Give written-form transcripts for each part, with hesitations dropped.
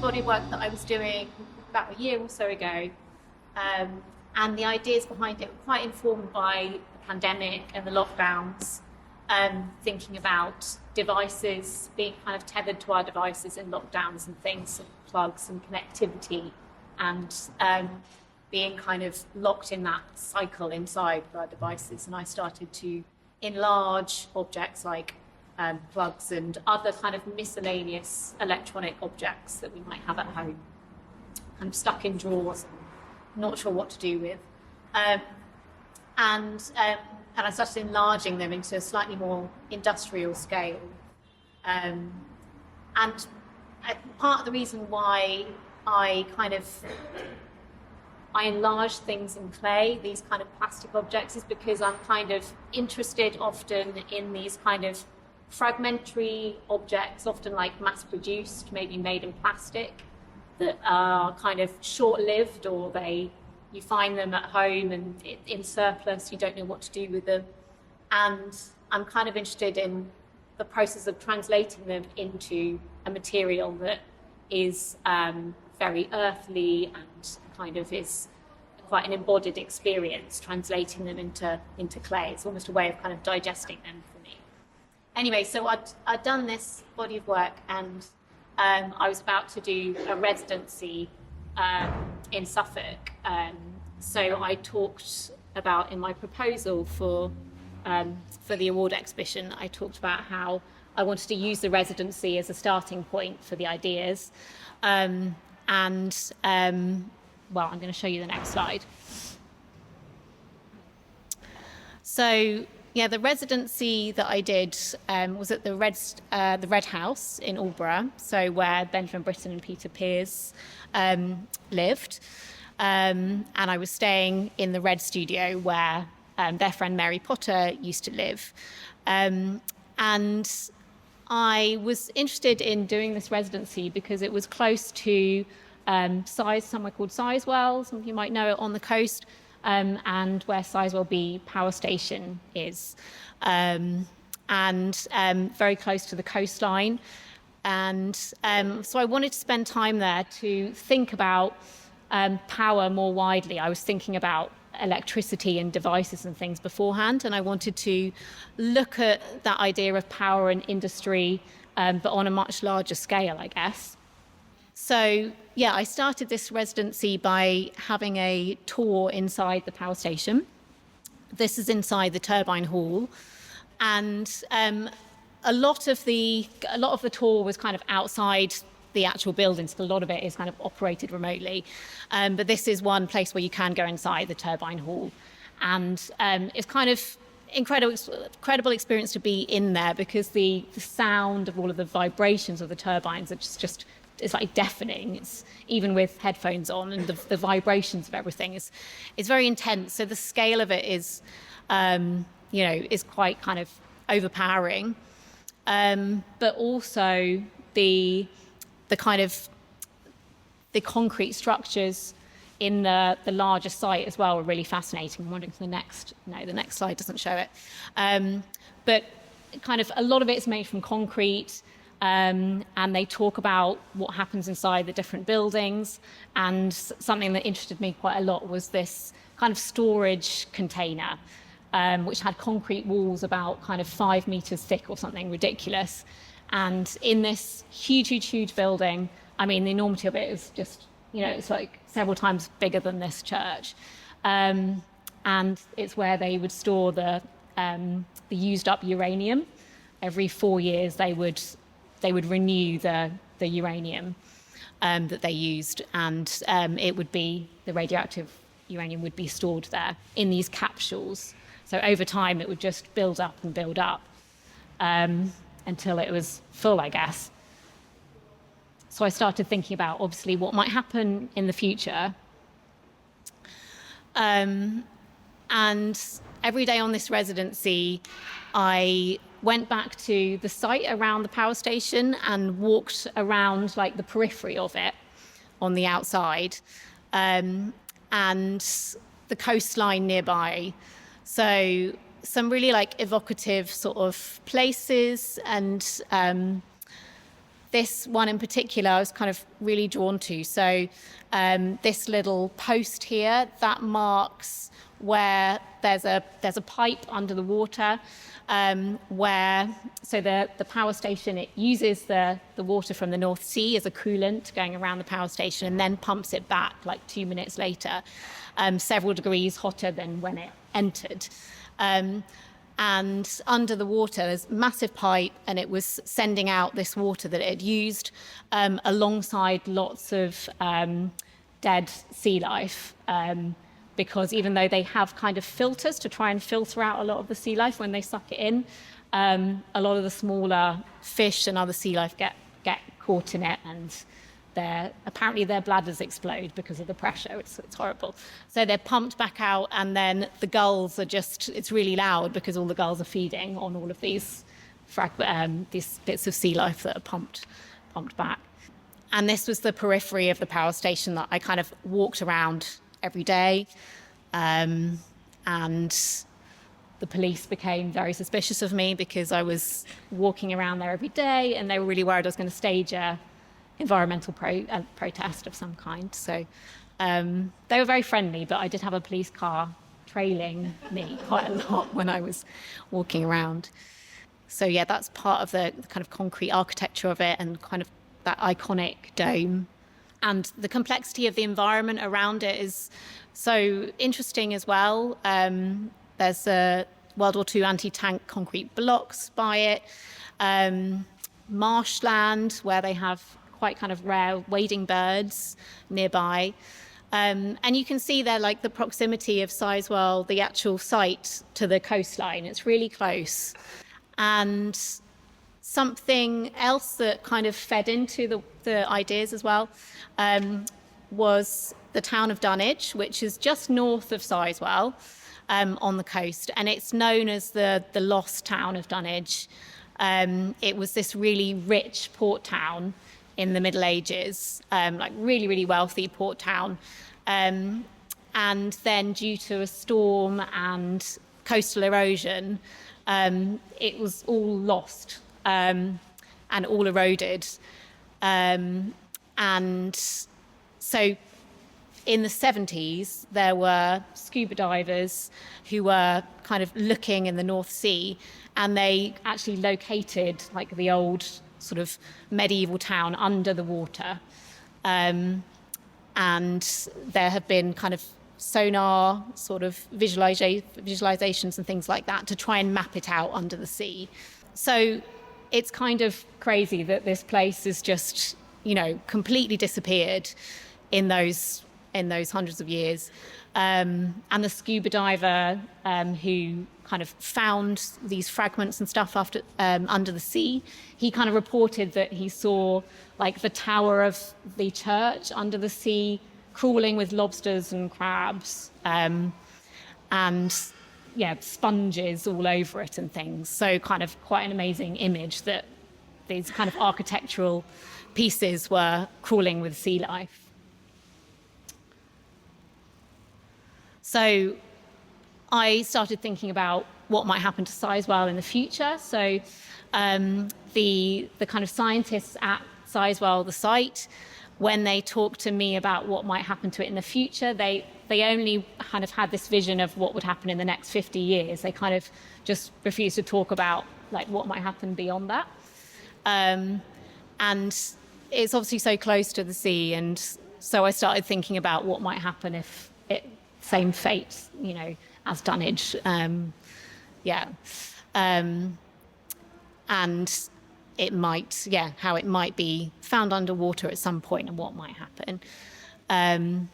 body of work that I was doing about a year or so ago, and the ideas behind it were quite informed by the pandemic and the lockdowns, thinking about devices being kind of tethered to our devices in lockdowns and things, and plugs and connectivity, and being kind of locked in that cycle inside our devices. And I started to enlarge objects like plugs and other kind of miscellaneous electronic objects that we might have at home, kind of stuck in drawers, not sure what to do with. And I started enlarging them into a slightly more industrial scale. And part of the reason why I enlarge things in clay, these kind of plastic objects, is because I'm kind of interested often in these kind of fragmentary objects, often like mass-produced, maybe made in plastic, that are kind of short-lived, or you find them at home and in surplus, you don't know what to do with them. And I'm kind of interested in the process of translating them into a material that is very earthly and kind of is quite an embodied experience, translating them into clay. It's almost a way of kind of digesting them for me. Anyway, so I'd done this body of work, and I was about to do a residency in Suffolk. So I talked about, in my proposal for the award exhibition, I talked about how I wanted to use the residency as a starting point for the ideas. Well, I'm going to show you the next slide. So, yeah, the residency that I did was at the Red House in Aldborough, so where Benjamin Britten and Peter Pears lived. And I was staying in the Red Studio where their friend Mary Potter used to live. And I was interested in doing this residency because it was close to somewhere called Sizewell, some of you might know it, on the coast, and where Sizewell B power station is, and very close to the coastline. And so I wanted to spend time there to think about power more widely. I was thinking about electricity and devices and things beforehand, and I wanted to look at that idea of power and industry, but on a much larger scale, I guess. So, yeah, I started this residency by having a tour inside the power station. This is inside the turbine hall, and a lot of the tour was kind of outside the actual buildings. So a lot of it is kind of operated remotely, but this is one place where you can go inside the turbine hall, and it's kind of incredible experience to be in there, because the sound of all of the vibrations of the turbines are just it's like deafening. It's even with headphones on, and the vibrations of everything is very intense. So the scale of it is is quite kind of overpowering, but also the kind of the concrete structures in the larger site as well are really fascinating. I'm wondering if the next slide doesn't show it, but kind of a lot of it is made from concrete. And they talk about what happens inside the different buildings. And something that interested me quite a lot was this kind of storage container, which had concrete walls about kind of 5 meters thick or something ridiculous. And in this huge building, I mean, the enormity of it is just, it's like several times bigger than this church. And it's where they would store the used up uranium. Every 4 years, they would renew the uranium that they used, and the radioactive uranium would be stored there in these capsules. So over time, it would just build up and build up until it was full, I guess. So I started thinking about, obviously, what might happen in the future. And every day on this residency, I went back to the site around the power station and walked around like the periphery of it on the outside, and the coastline nearby. So some really like evocative sort of places, and this one in particular I was kind of really drawn to. So this little post here, that marks where there's a pipe under the water, where the power station, it uses the water from the North Sea as a coolant going around the power station and then pumps it back like 2 minutes later, several degrees hotter than when it entered. And under the water, there's a massive pipe, and it was sending out this water that it had used alongside lots of dead sea life. Because even though they have kind of filters to try and filter out a lot of the sea life when they suck it in, a lot of the smaller fish and other sea life get caught in it, and apparently their bladders explode because of the pressure. It's horrible. So they're pumped back out, and then the gulls are it's really loud because all the gulls are feeding on all of these bits of sea life that are pumped back. And this was the periphery of the power station that I kind of walked around every day. And the police became very suspicious of me because I was walking around there every day, and they were really worried I was going to stage a environmental protest of some kind. So they were very friendly, but I did have a police car trailing me quite a lot when I was walking around. So yeah, that's part of the kind of concrete architecture of it, and kind of that iconic dome. And the complexity of the environment around it is so interesting as well. There's a World War II anti-tank concrete blocks by it, marshland where they have quite kind of rare wading birds nearby. And you can see there like the proximity of Sizewell, the actual site, to the coastline. It's really close. And something else that kind of fed into the ideas as well was the town of Dunwich, which is just north of Sizewell on the coast. And it's known as the lost town of Dunwich. It was this really rich port town in the Middle Ages, like really, really wealthy port town. And then due to a storm and coastal erosion, it was all lost and all eroded. And so in the 70s, there were scuba divers who were kind of looking in the North Sea, and they actually located like the old sort of medieval town under the water. And there have been kind of sonar sort of visualizations and things like that to try and map it out under the sea. So it's kind of crazy that this place is just, completely disappeared in those hundreds of years. And the scuba diver who kind of found these fragments and stuff after under the sea, he kind of reported that he saw like the tower of the church under the sea crawling with lobsters and crabs, and sponges all over it and things. So kind of quite an amazing image that these kind of architectural pieces were crawling with sea life. So I started thinking about what might happen to Sizewell in the future. So the kind of scientists at Sizewell, the site, when they talked to me about what might happen to it in the future, they only kind of had this vision of what would happen in the next 50 years. They kind of just refused to talk about like what might happen beyond that. And it's obviously so close to the sea, and so I started thinking about what might happen if same fate, as Dunwich. And it might, how it might be found underwater at some point and what might happen. And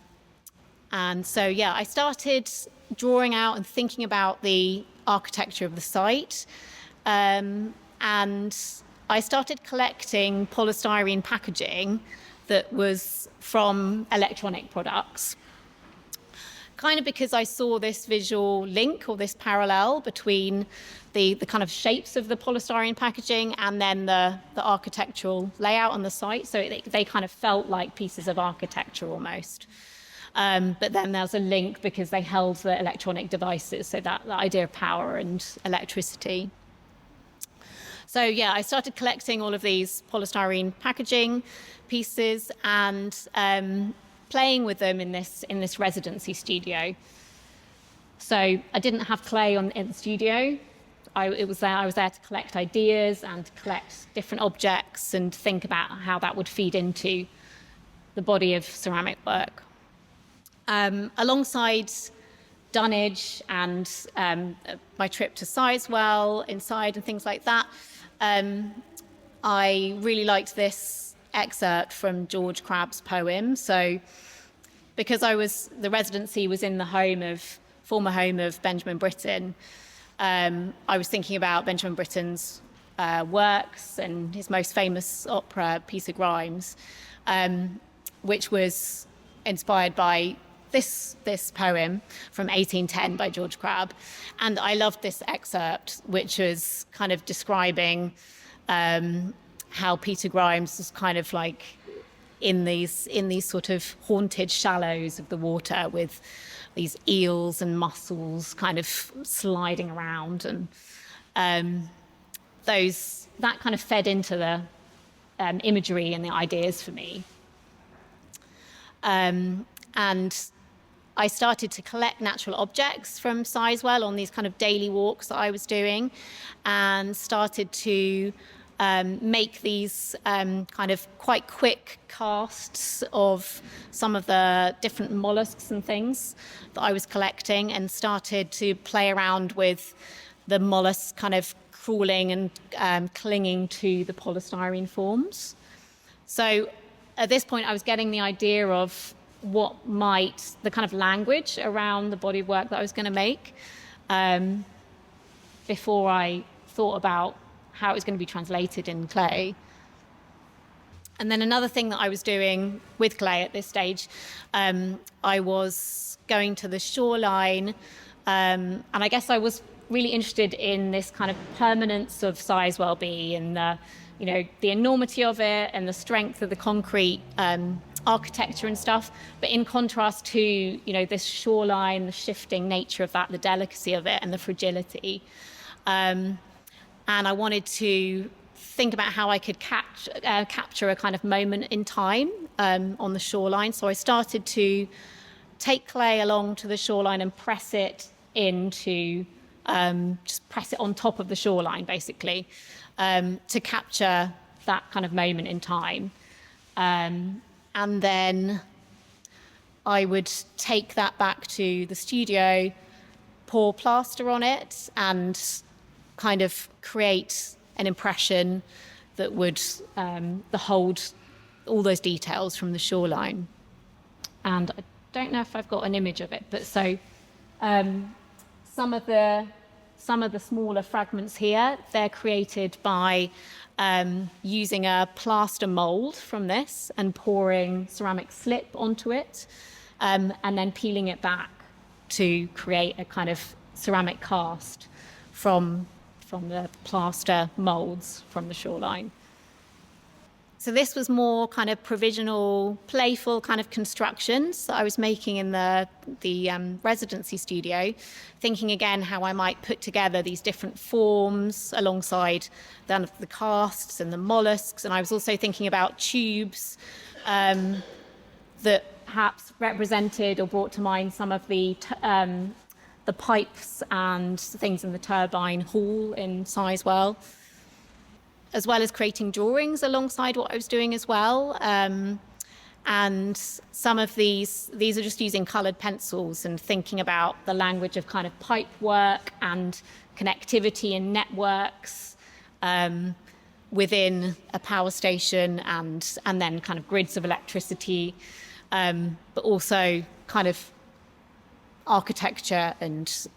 so, I started drawing out and thinking about the architecture of the site. And I started collecting polystyrene packaging that was from electronic products, kind of because I saw this visual link or this parallel between the kind of shapes of the polystyrene packaging and then the architectural layout on the site. So they kind of felt like pieces of architecture almost. But then there's a link because they held the electronic devices, so that the idea of power and electricity. So yeah, I started collecting all of these polystyrene packaging pieces and playing with them in this residency studio. So I didn't have clay in the studio. I was there to collect ideas and to collect different objects and think about how that would feed into the body of ceramic work. Alongside dunnage and my trip to Sizewell inside and things like that, I really liked this excerpt from George Crabbe's poem. So because the residency was in the former home of Benjamin Britten, I was thinking about Benjamin Britten's works and his most famous opera, Peter Grimes, which was inspired by this poem from 1810 by George Crabbe. And I loved this excerpt, which was kind of describing how Peter Grimes was kind of like in these sort of haunted shallows of the water with these eels and mussels kind of sliding around, and that kind of fed into the imagery and the ideas for me. And I started to collect natural objects from Sizewell on these kind of daily walks that I was doing, and started to make these kind of quite quick casts of some of the different mollusks and things that I was collecting, and started to play around with the mollusks kind of crawling and clinging to the polystyrene forms. So at this point, I was getting the idea of the kind of language around the body of work that I was going to make before I thought about how it was going to be translated in clay. And then another thing that I was doing with clay at this stage, I was going to the shoreline, and I guess I was really interested in this kind of permanence of Sizewell B and the enormity of it and the strength of the concrete architecture and stuff, but in contrast to this shoreline, the shifting nature of that, the delicacy of it and the fragility. And I wanted to think about how I could capture a kind of moment in time on the shoreline. So I started to take clay along to the shoreline and press it just press it on top of the shoreline, basically, to capture that kind of moment in time. And then I would take that back to the studio, pour plaster on it, and kind of create an impression that would hold all those details from the shoreline. And I don't know if I've got an image of it, but so some of the smaller fragments here, they're created by using a plaster mold from this and pouring ceramic slip onto it, and then peeling it back to create a kind of ceramic cast from the plaster molds from the shoreline. So this was more kind of provisional, playful kind of constructions that I was making in the residency studio, thinking again how I might put together these different forms alongside the casts and the mollusks. And I was also thinking about tubes that perhaps represented or brought to mind some of the pipes and things in the turbine hall in Sizewell, as well as creating drawings alongside what I was doing as well. And some of these are just using coloured pencils and thinking about the language of kind of pipe work and connectivity and networks within a power station, and then kind of grids of electricity, but also kind of architecture and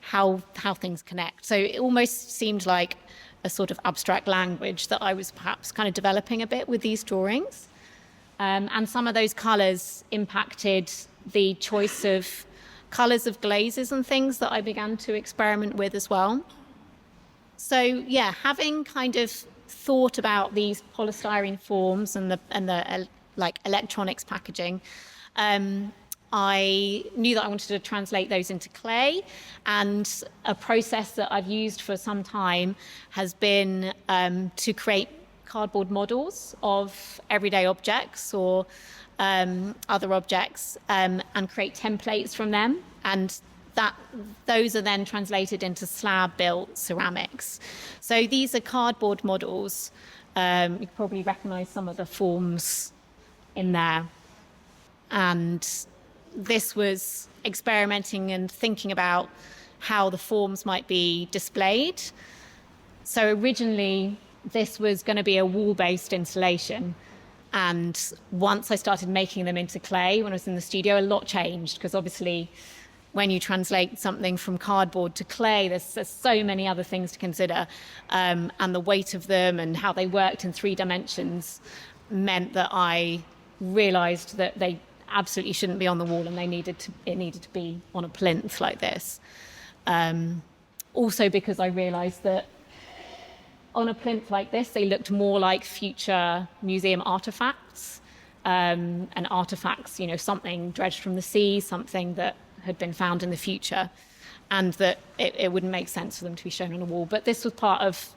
how things connect. So it almost seemed like a sort of abstract language that I was perhaps kind of developing a bit with these drawings. And some of those colours impacted the choice of colours of glazes and things that I began to experiment with as well. So yeah, having kind of thought about these polystyrene forms and the like electronics packaging, I knew that I wanted to translate those into clay, and a process that I've used for some time has been to create cardboard models of everyday objects or other objects and create templates from them, and those are then translated into slab-built ceramics. So these are cardboard models. You probably recognise some of the forms in there. And this was experimenting and thinking about how the forms might be displayed. So originally, this was going to be a wall-based installation. And once I started making them into clay, when I was in the studio, a lot changed, because obviously when you translate something from cardboard to clay, there's so many other things to consider. And the weight of them and how they worked in 3 dimensions meant that I realised that they absolutely shouldn't be on the wall, and it needed to be on a plinth like this. Also because I realised that on a plinth like this, they looked more like future museum artefacts, and artefacts, something dredged from the sea, something that had been found in the future, and that it wouldn't make sense for them to be shown on a wall. But this was part of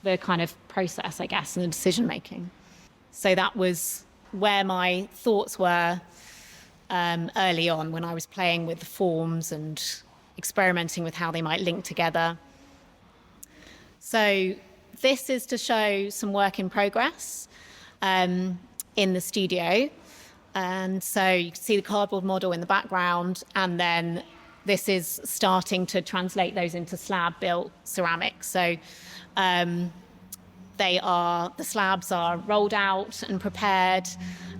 the kind of process, I guess, and the decision making. So that was where my thoughts were early on, when I was playing with the forms and experimenting with how they might link together. So this is to show some work in progress in the studio. And so you can see the cardboard model in the background, and then this is starting to translate those into slab-built ceramics. So the slabs are rolled out and prepared.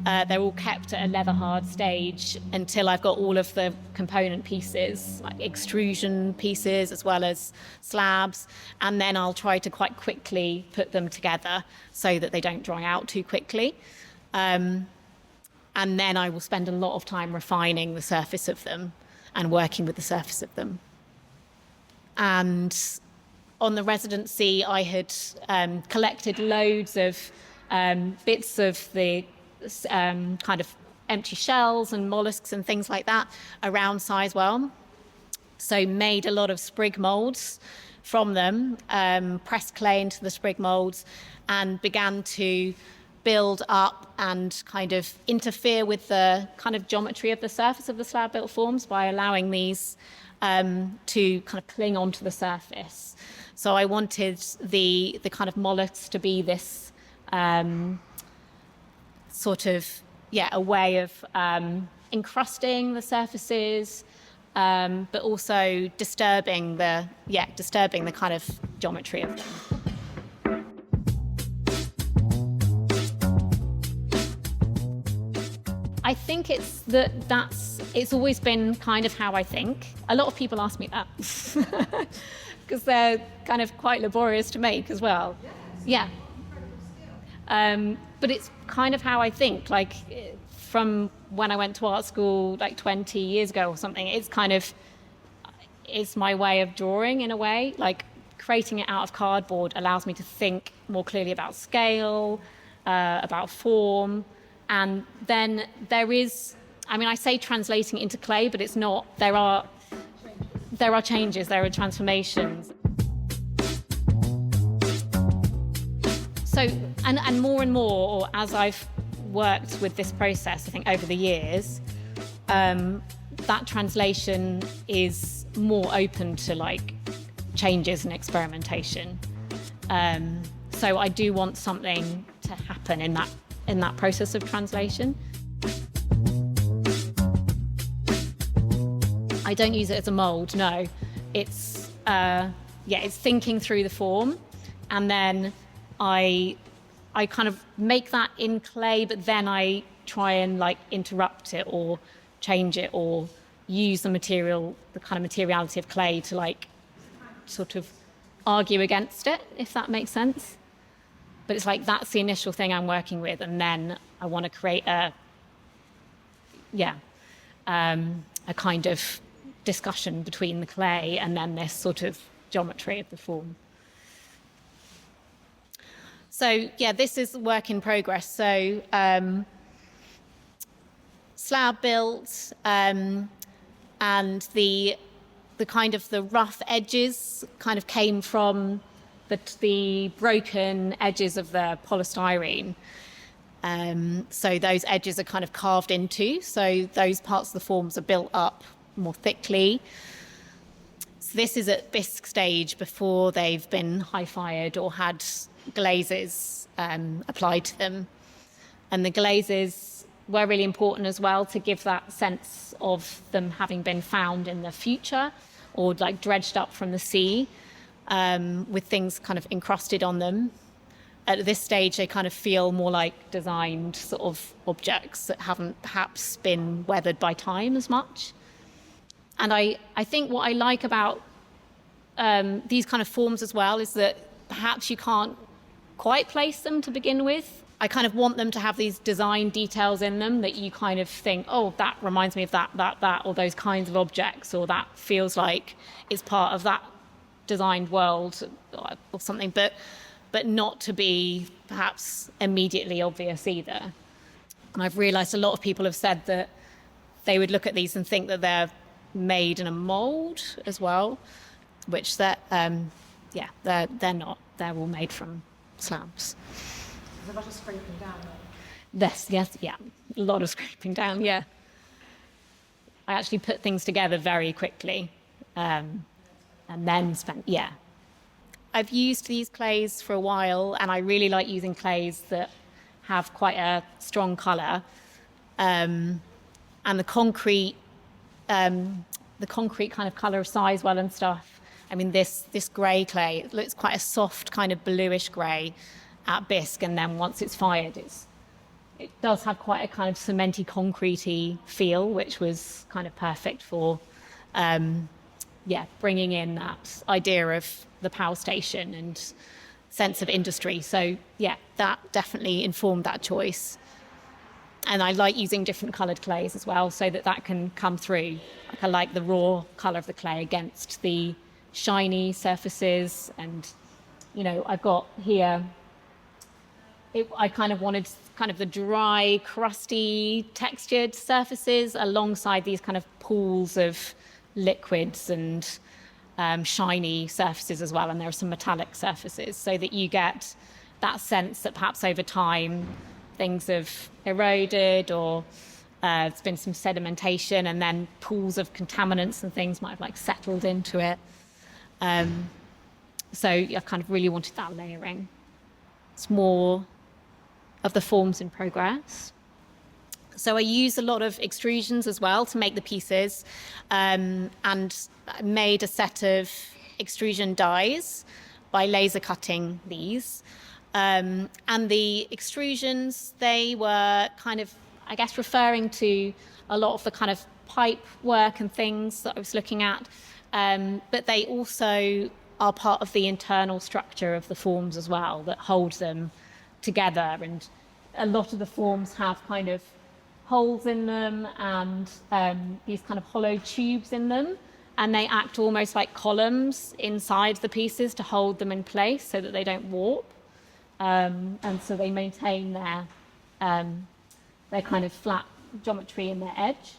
They're all kept at a leather-hard stage until I've got all of the component pieces, like extrusion pieces as well as slabs, and then I'll try to quite quickly put them together so that they don't dry out too quickly. And then I will spend a lot of time refining the surface of them and working with the surface of them. And on the residency, I had collected loads of bits of the kind of empty shells and mollusks and things like that around Sizewell. So made a lot of sprig moulds from them, pressed clay into the sprig moulds, and began to build up and kind of interfere with the kind of geometry of the surface of the slab-built forms by allowing these to kind of cling onto the surface. So I wanted the kind of mollusks to be this sort of, a way of encrusting the surfaces, but also disturbing the kind of geometry of them. I think it's always been kind of how I think. A lot of people ask me that because they're kind of quite laborious to make as well. Yeah. But it's kind of how I think. Like from when I went to art school like 20 years ago or something, it's my way of drawing in a way. Like creating it out of cardboard allows me to think more clearly about scale, about form. And then I say translating it into clay, but it's not. There are changes, there are transformations. So, and more, as I've worked with this process, I think over the years, that translation is more open to like changes and experimentation. So I do want something to happen in that process of translation. I don't use it as a mold, no. It's thinking through the form, and then I kind of make that in clay, but then I try and like interrupt it or change it or use the kind of materiality of clay to like sort of argue against it, if that makes sense. But it's like that's the initial thing I'm working with, and then I want to create a kind of discussion between the clay and then this sort of geometry of the form. So this is work in progress. So slab built, and the kind of the rough edges kind of came from the broken edges of the polystyrene. So those edges are kind of carved into, so those parts of the forms are built up more thickly. So this is at bisque stage before they've been high-fired or had glazes applied to them. And the glazes were really important as well to give that sense of them having been found in the future or like dredged up from the sea, with things kind of encrusted on them. At this stage, they kind of feel more like designed sort of objects that haven't perhaps been weathered by time as much. And I think what I like about these kind of forms as well is that perhaps you can't quite place them to begin with. I kind of want them to have these design details in them that you kind of think, oh, that reminds me of that, or those kinds of objects, or that feels like it's part of that designed world or something, but not to be perhaps immediately obvious either. And I've realised a lot of people have said that they would look at these and think that they're made in a mould as well, which they're not. They're all made from slabs. There's a lot of scraping down there. Yes, yeah, a lot of scraping down, yeah. I actually put things together very quickly, and then I've used these clays for a while, and I really like using clays that have quite a strong colour, and the concrete kind of colour of Sizewell and stuff. I mean, this grey clay, it looks quite a soft kind of bluish grey at bisque, and then once it's fired, it does have quite a kind of cementy, concretey feel, which was kind of perfect for bringing in that idea of the power station and sense of industry. So yeah, that definitely informed that choice. And I like using different coloured clays as well, so that can come through. Like I like the raw colour of the clay against the shiny surfaces. And I've got here, I kind of wanted kind of the dry, crusty, textured surfaces alongside these kind of pools of liquids and shiny surfaces as well. And there are some metallic surfaces, so that you get that sense that perhaps over time things have eroded, or there's been some sedimentation, and then pools of contaminants and things might have like settled into it. So I kind of really wanted that layering. It's more of the forms in progress. So I use a lot of extrusions as well to make the pieces, and I made a set of extrusion dies by laser cutting these. And the extrusions, they were kind of, I guess, referring to a lot of the kind of pipe work and things that I was looking at, but they also are part of the internal structure of the forms as well that hold them together. And a lot of the forms have kind of holes in them and these kind of hollow tubes in them, and they act almost like columns inside the pieces to hold them in place so that they don't warp. And so they maintain their kind of flat geometry in their edge,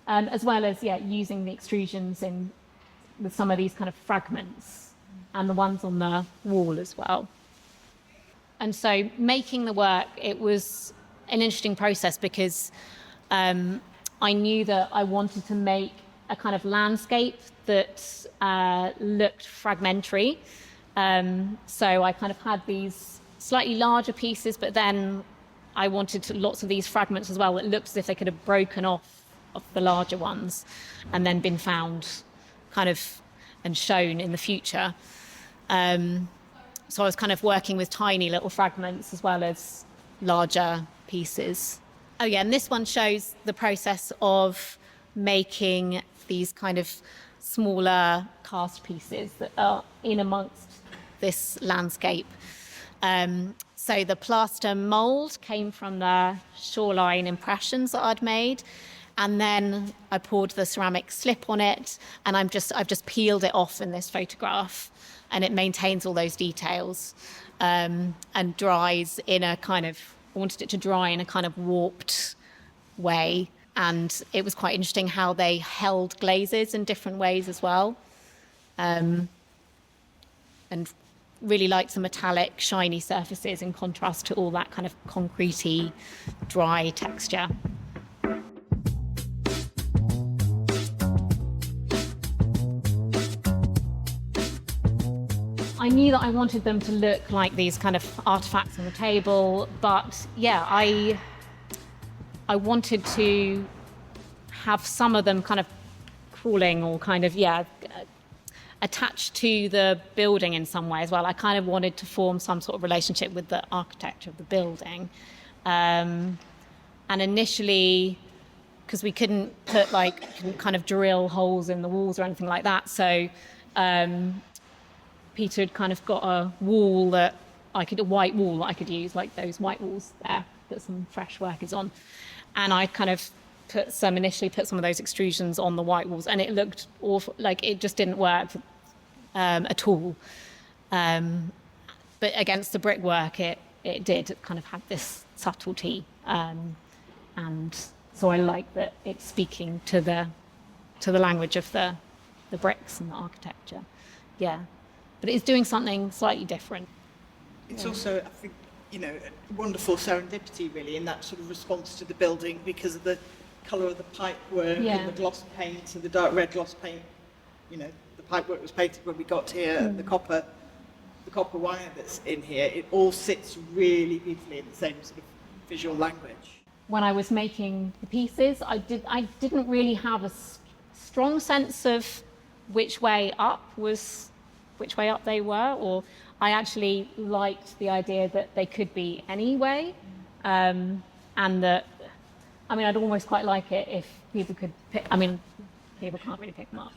as well as using the extrusions with some of these kind of fragments and the ones on the wall as well. And so making the work, it was an interesting process because I knew that I wanted to make a kind of landscape that looked fragmentary. So I kind of had these slightly larger pieces, but then I wanted lots of these fragments as well that looked as if they could have broken off of the larger ones and then been found kind of and shown in the future. So I was kind of working with tiny little fragments as well as larger pieces. Oh yeah, and this one shows the process of making these kind of smaller cast pieces that are in amongst this landscape. So the plaster mould came from the shoreline impressions that I'd made, and then I poured the ceramic slip on it, and I've just peeled it off in this photograph, and it maintains all those details, and dries in a kind of, I wanted it to dry in a kind of warped way. and it was quite interesting how they held glazes in different ways as well. And really liked the metallic, shiny surfaces in contrast to all that kind of concretey, dry texture. I knew that I wanted them to look like these kind of artifacts on the table, but yeah, I wanted to have some of them kind of crawling or kind of, attached to the building in some way as well. I kind of wanted to form some sort of relationship with the architecture of the building. And initially, because we couldn't put kind of drill holes in the walls or anything like that, so Peter had kind of got a wall a white wall that I could use, like those white walls there that some fresh work is on. And I kind of initially put some of those extrusions on the white walls, and it looked awful, like it just didn't work at all. But against the brickwork, it did. It kind of had this subtlety, and so I like that it's speaking to the language of the bricks and the architecture. Yeah, but it's doing something slightly different. It's also, I think, a wonderful serendipity really in that sort of response to the building because of the colour of the pipework and the gloss paint and the dark red gloss paint. The pipework was painted when we got here, the copper wire that's in here, it all sits really beautifully in the same sort of visual language. When I was making the pieces, I didn't really have a strong sense of which way up they were, or I actually liked the idea that they could be any way, and that, I'd almost quite like it if people could pick, people can't really pick them up,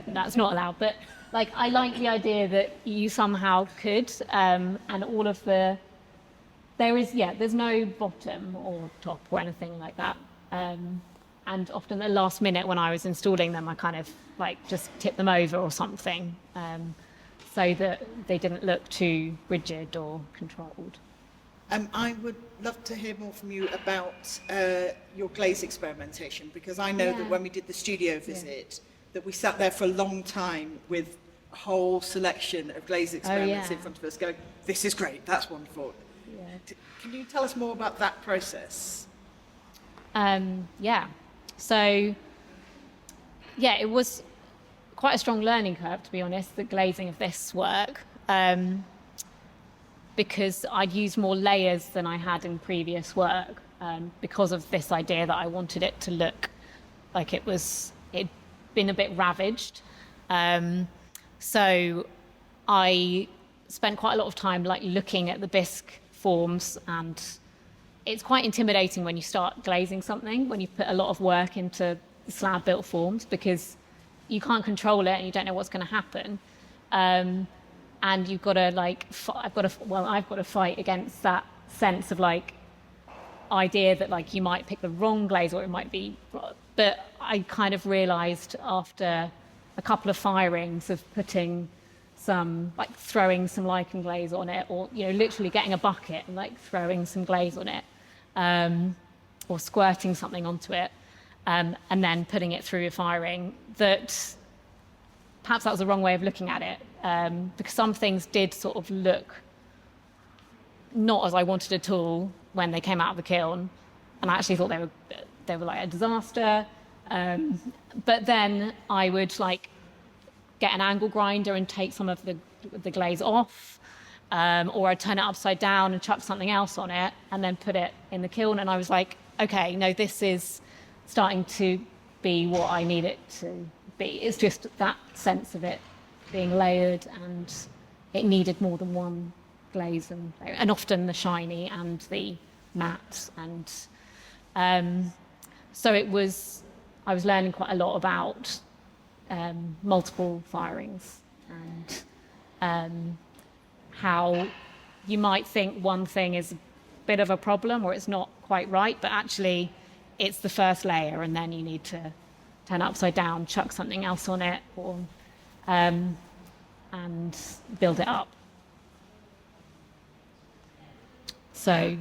that's not allowed, but I like the idea that you somehow could, and all of there's no bottom or top or anything like that. And often at the last minute when I was installing them, I kind of just tipped them over or something, so that they didn't look too rigid or controlled. I would love to hear more from you about your glaze experimentation, because I know that when we did the studio visit, that we sat there for a long time with a whole selection of glaze experiments in front of us going, this is great, that's wonderful. Yeah. Can you tell us more about that process? So, it was quite a strong learning curve, to be honest, the glazing of this work, because I'd used more layers than I had in previous work, because of this idea that I wanted it to look like it'd been a bit ravaged. So I spent quite a lot of time looking at the bisque forms, and it's quite intimidating when you start glazing something, when you put a lot of work into the slab built forms, because you can't control it and you don't know what's going to happen. And you've got to I've got to fight against that sense of idea that you might pick the wrong glaze, or it might be, but I kind of realized after a couple of firings of putting some, throwing some lichen glaze on it, or literally getting a bucket and throwing some glaze on it, or squirting something onto it, and then putting it through a firing, that perhaps that was the wrong way of looking at it, because some things did sort of look not as I wanted at all when they came out of the kiln, and I actually thought they were a disaster. But then I would get an angle grinder and take some of the glaze off, or I'd turn it upside down and chuck something else on it and then put it in the kiln, and I was okay, no, this is starting to be what I need it to be. It's just that sense of it being layered, and it needed more than one glaze, and often the shiny and the matte, and so I was learning quite a lot about multiple firings, and how you might think one thing is a bit of a problem or it's not quite right, but actually it's the first layer, and then you need to turn it upside down, chuck something else on it, or and build it up. So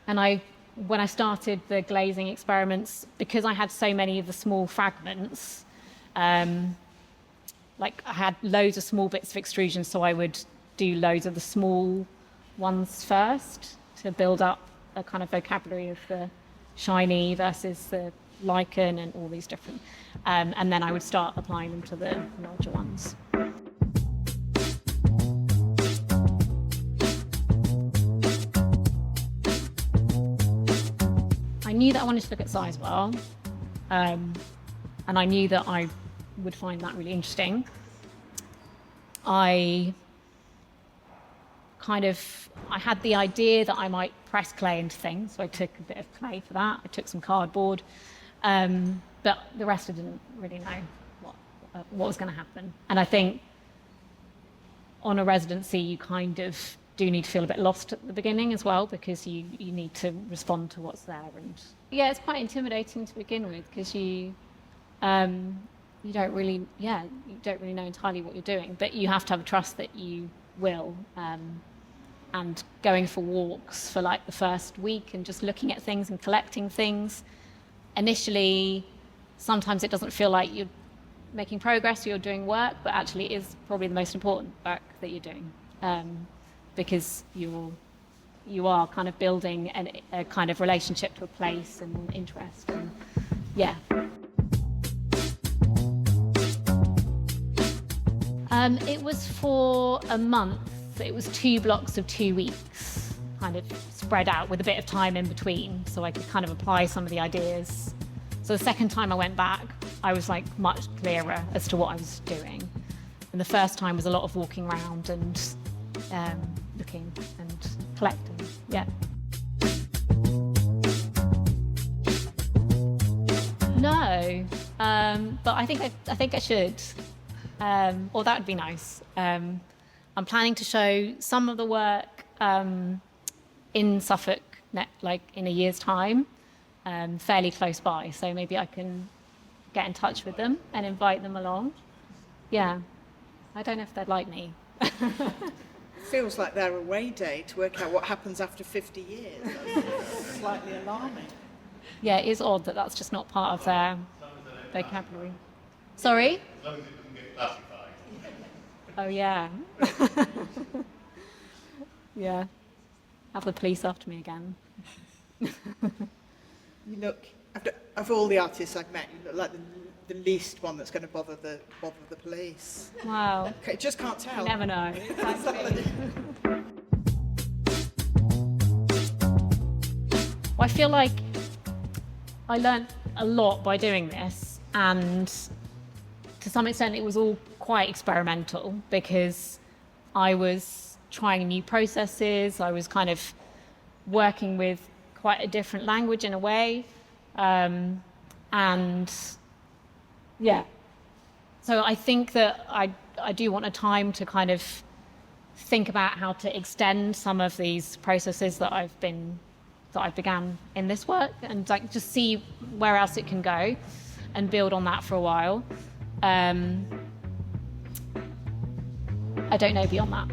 and I when I started the glazing experiments, because I had so many of the small fragments, like I had loads of small bits of extrusion, so I would do loads of the small ones first to build up a kind of vocabulary of the shiny versus the lichen and all these different, and then I would start applying them to the larger ones. I knew that I wanted to look at Sizewell, and I knew that I would find that really interesting. I had the idea that I might press clay into things, so I took a bit of clay for that. I took some cardboard, but the rest I didn't really know what was going to happen. And I think on a residency, you kind of do need to feel a bit lost at the beginning as well, because you need to respond to what's there. And yeah, it's quite intimidating to begin with, because you don't really know entirely what you're doing, but you have to have a trust that you will. And going for walks for like the first week and just looking at things and collecting things. Initially, sometimes it doesn't feel like you're making progress or you're doing work, but actually it is probably the most important work that you're doing, because you are kind of building a kind of relationship to a place and an interest. And yeah. It was for a month. It was 2 blocks of 2 weeks, kind of spread out with a bit of time in between, so I could kind of apply some of the ideas. So the second time I went back, I was like much clearer as to what I was doing. And the first time was a lot of walking around and looking and collecting. Yeah. No, but I think I should. Or that would be nice. I'm planning to show some of the work in Suffolk, like in a year's time, fairly close by. So maybe I can get in touch with them and invite them along. Yeah, I don't know if they'd like me. Feels like their away day to work out what happens after 50 years. That's slightly alarming. Yeah, it is odd that that's just not part of their vocabulary. Sorry? As long as it doesn't get classified. Oh, yeah. Yeah. Have the police after me again. You look, of all the artists I've met, you look like the least one that's going to bother the police. Wow. Okay, just can't tell. You never know. I feel like I learned a lot by doing this, and to some extent it was all quite experimental, because I was trying new processes. I was kind of working with quite a different language in a way, and yeah, so I think that I do want a time to kind of think about how to extend some of these processes that I began in this work, and like just see where else it can go and build on that for a while. I don't know beyond that.